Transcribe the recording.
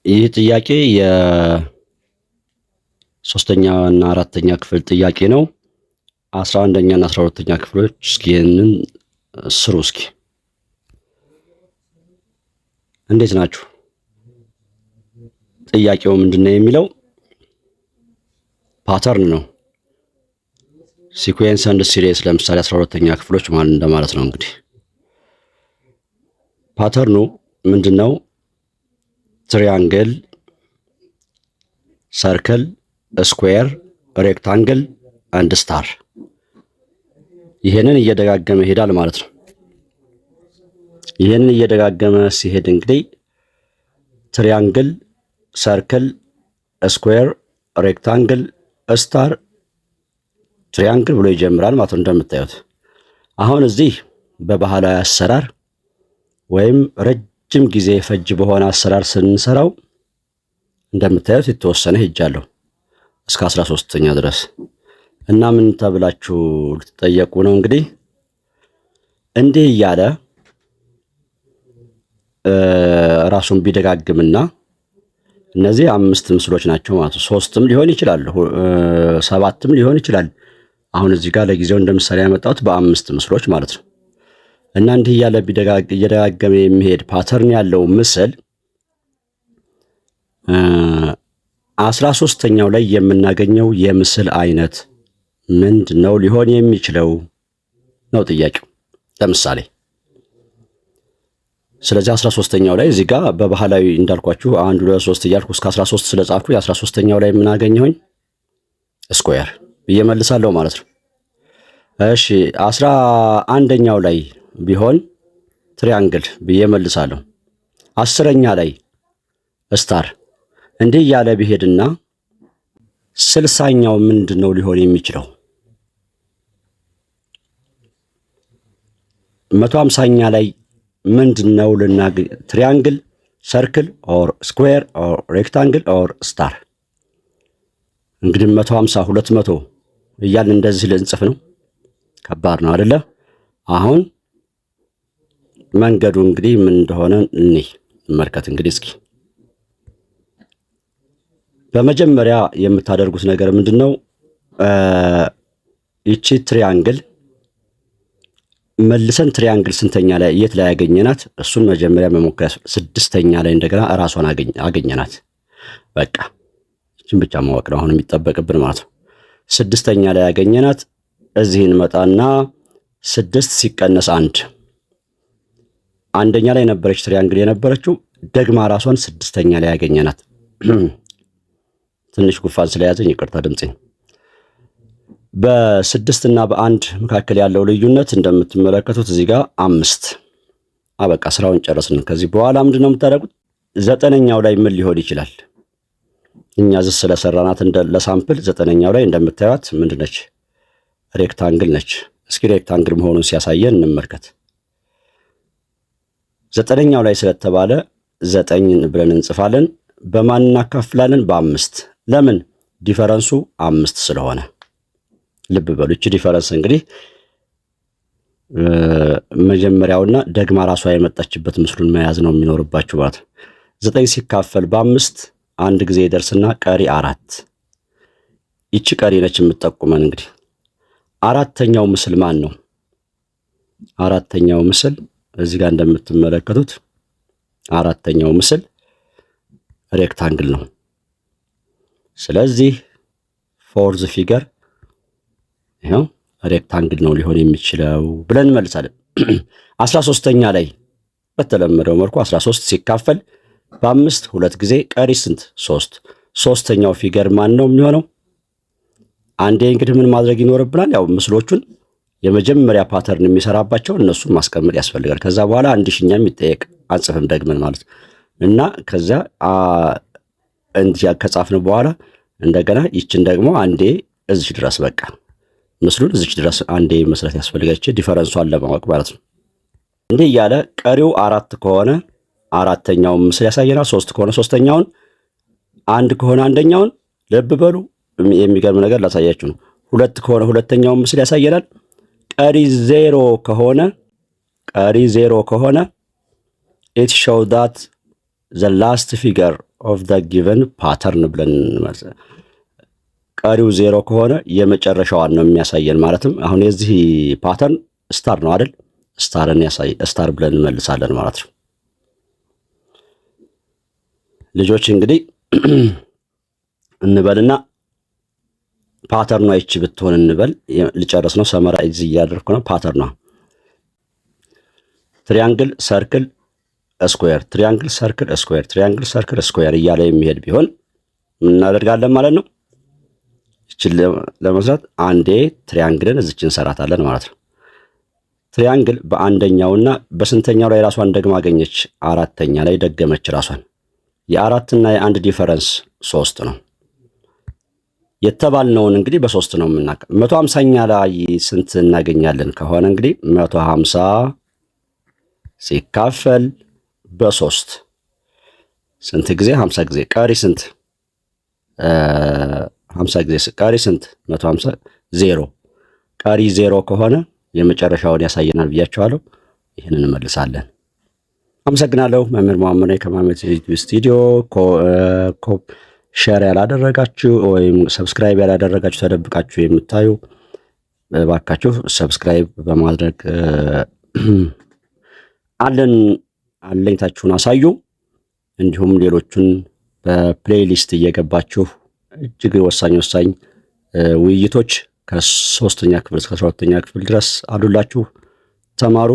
ይህ ጥያቄ የሶስተኛ እና አራተኛ ክፍል ጥያቄ ነው። 11ኛ እና 12ኛ ክፍሎች እስኪ ይህንን ስሩ። እስኪ እንዴት ናችሁ? ጥያቄው ምንድነው የሚለው ፓተርን ነው። ሲኩዌንስ ኤንድ ሲሪስ ለምሳሌ 12ኛ ክፍሎች ማለት እንደማለት ነው። እንግዲህ ፓተርኑ ምንድነው? ትሪያንግል፣ ሰርክል፣ ስኩዌር፣ ሬክታንግል አንድ ስታር። ይሄንን እየደጋገመ ይሄዳል ማለት ነው። ይሄንን እየደጋገመ ሲሄድ እንግዲህ ትሪያንግል፣ ሰርክል፣ ስኩዌር፣ ሬክታንግል፣ ስታር፣ ትሪያንግል ብሎ ይጀምራል ማለት ነው። እንደምታዩት አሁን እዚህ በባህላዊ አሰራር ወይም ረጅም ጊዜ ፈጅ በሆነ አሰራር ስንሰራው እንደምታዩት የተወሰነ ሄጃለሁ እስከ 13ኛ ድረስ እና ምን ተብላችሁ ልትጠየቁ ነው? እንግዲህ እንዲህ እያለ ራሱን ቢደጋግምና እነዚህ 5 ምስሎች ናቸው ማለት ነው። 3ም ሊሆን ይችላል፣ 7ም ሊሆን ይችላል። አሁን እዚህ ጋር ለጊዜው እንደምሳሌ ያመጣሁት በ5 ምስሎች ማለት ነው። እና እንዲህ እያለ እየደጋገመ የሚሄድ ፓተርን ያለው ምስል 13ኛው ላይ የምናገኘው የምስል አይነት ምንድን ነው ሊሆን የሚችለው ነው ጥያቄው። ለምሳሌ ስለዚህ 13ኛው ላይ እዚህ ጋር በባህላዊ እንዳልኳችሁ 1 2 3 እያልኩ እስከ 13 ስለጻፍኩ የ13ኛው ላይ ምን አገኘሁኝ? ስኩዌር ብዬ መልሳለሁ ማለት ነው። እሺ 11ኛው ላይ ቢሆን ትሪያንግል ብዬ መልሳለሁ። 10ኛ ላይ ስታር። እንዲህ እያለ ቢሄድና 60ኛው ምንድን ነው ሊሆን የሚችለው? 150ኛ ላይ ምንድነው ልናገኝ? ትሪያንግል፣ ሰርክል ኦር ስኩዌር ኦር ሬክታንግል ኦር ስታር። እንግዲህ 150 200 እያልን እንደዚህ ልንጽፍ ነው። ከባድ ነው አይደለ? አሁን መንገዱ እንግዲህ ምን እንደሆነ እንመልከት። እንግዲህ እስኪ በመጀመሪያ የምታደርጉት ነገር ምንድነው? ይቺ ትሪያንግል መልሰን ትሪያንግል ስንተኛ ላይ የት ላይ ያገኘናት? እሱን መጀመሪያ መሞከር። 6ኛ ላይ እንደገና እራሷን አገኘናት። በቃ እቺን ብቻ ማወቅ ነው አሁን የሚጠበቅብን ማለት ነው። 6ኛ ላይ ያገኘናት እዚህ እንመጣና 6 ሲቀነስ 1 1ኛ ላይ ነበረች ትሪያንግል የነበረችው ደግማ ራሷን 6ኛ ላይ ያገኘናት። ትንሽ ጉፋን ስለያዘኝ ይቅርታ ድምጼን። በ6 እና በ1 መካከል ያለው ልዩነት እንደምትመለከቱት እዚህ ጋር 5። በቃ ስራውን ጨረስን። ከዚህ በኋላ ምንድነው የምታደርጉት? 9ኛው ላይ ምን ሊሆን ይችላል? እኛ ዝስ ስለሰራናት ለሳምፕል 9ኛው ላይ እንደምታዩት ምንድነች? ሬክታንግል ነች። እስኪ ሬክታንግል መሆኑን ሲያሳየን እንመልከት። 9ኛው ላይ ስለተባለ 9 ብለን እንጽፋለን። በማን እናካፍላለን? በ5። ለምን? ዲፈረንሱ 5 ስለሆነ። ልብ በሉ። እቺ ዲፈረንስ እንግዲህ መጀመሪያውና ደግማ ራሷ የመጣችበት ምስሉን መያዝ ነው የሚኖርባችሁ ማለት ነው። 9 ሲካፈል በ5 አንድ ጊዜ ይደርስና ቀሪ 4። ይቺ ቀሪ ነች የምትጠቁመን። እንግዲህ አራተኛው ምስል ማን ነው? አራተኛው ምስል እዚህ ጋር እንደምትመለከቱት አራተኛው ምስል ሬክታንግል ነው። ስለዚህ ፎርዝ ፊገር ይሄው ሬክታንግል ነው ሊሆን የሚችለው ብለን እንመልሳለን። 13ኛ ላይ በተለመደው መልኩ 13 ሲካፈል በ5 2 ጊዜ ቀሪ ስንት? 3። ሶስተኛው ፊገር ማን ነው የሚሆነው? አንዴ እንግዲህ ምን ማድረግ ይኖርብናል? ያው ምስሎቹን የመጀመሪያ ፓተርን የሚሰራባቸው እነሱን ማስቀመጥ ያስፈልጋል። ከዛ በኋላ 1000ኛ የሚጠየቅ አንጽፍም ደግመን ማለት ነው። እና ከዛ እንዲያ ከጻፍን በኋላ እንደገና ይችን ደግሞ አንዴ እዚህ ድረስ በቃ ምስሉን እዚህ ድረስ አንዴ መስራት ያስፈልጋል። ዲፈረንሷን ለማወቅ ማለት ነው። እንዲህ እያለ ቀሪው 4 ከሆነ አራተኛው ምስል ያሳየናል። 3 ከሆነ ሶስተኛውን፣ 1 ከሆነ አንደኛውን። ልብ በሉ የሚገርም ነገር ላሳያችሁ ነው። 2 ከሆነ ሁለተኛውን ምስል ያሳየናል። ቀሪ 0 ከሆነ it show that ዘ ላስት ፊገር ኦፍ ዘ ጊቨን ፓተርን ብለን ቀሪው 0 ከሆነ የመጨረሻዋን ነው የሚያሳየን። ማለትም አሁን የዚህ ፓተርን ስታር ነው አይደል? ስታርን ያሳይ ስታር ብለን እንመልሳለን ማለት ነው። ልጆች እንግዲህ እንበልና ፓተርኗ ይቺ ብትሆን እንበል። ልጨርስ ነው፣ ሰመራይዝ እያደረኩ ነው። ፓተርኗ ትሪያንግል ሰርክል ስኩዌር፣ ትሪያንግል ሰርክል ስኩዌር፣ ትሪያንግል ሰርክል ስኩዌር እያለ የሚሄድ ቢሆን ምን እናደርጋለን ማለት ነው? እቺን ለመስራት አንዴ ትሪያንግልን እዚች እንሰራታለን ማለት ነው። ትሪያንግል በአንደኛውና በስንተኛው ላይ ራሷን ደግማ አገኘች? አራተኛ ላይ ደገመች ራሷን። የአራትና የአንድ ዲፈረንስ 3 ነው። የተባልነውን እንግዲህ በ3 ነው የምናውቀው። 150ኛ ላይ ስንት እናገኛለን ከሆነ እንግዲህ 150 ሲካፈል በ3 ስንት ጊዜ? 50 ጊዜ። ቀሪ ስንት? 50 ጊዜ ቀሪ ስንት? 150 0። ቀሪ 0 ከሆነ የመጨረሻውን ያሳየናል ብያቸዋለሁ። ይህንን እንመልሳለን። አመሰግናለሁ። መምህር መሐመድ ነኝ ከመሐመድ ስቱዲዮ። ሼር ያላደረጋችሁ ወይም ሰብስክራይብ ያላደረጋችሁ ተደብቃችሁ የምታዩ እባካችሁ ሰብስክራይብ በማድረግ አለኝታችሁን አሳዩ። እንዲሁም ሌሎቹን በፕሌይሊስት እየገባችሁ እጅግ ወሳኝ ውይይቶች ከ3ኛ ክፍል እስከ 12ኛ ክፍል ድረስ አሉላችሁ። ተማሩ።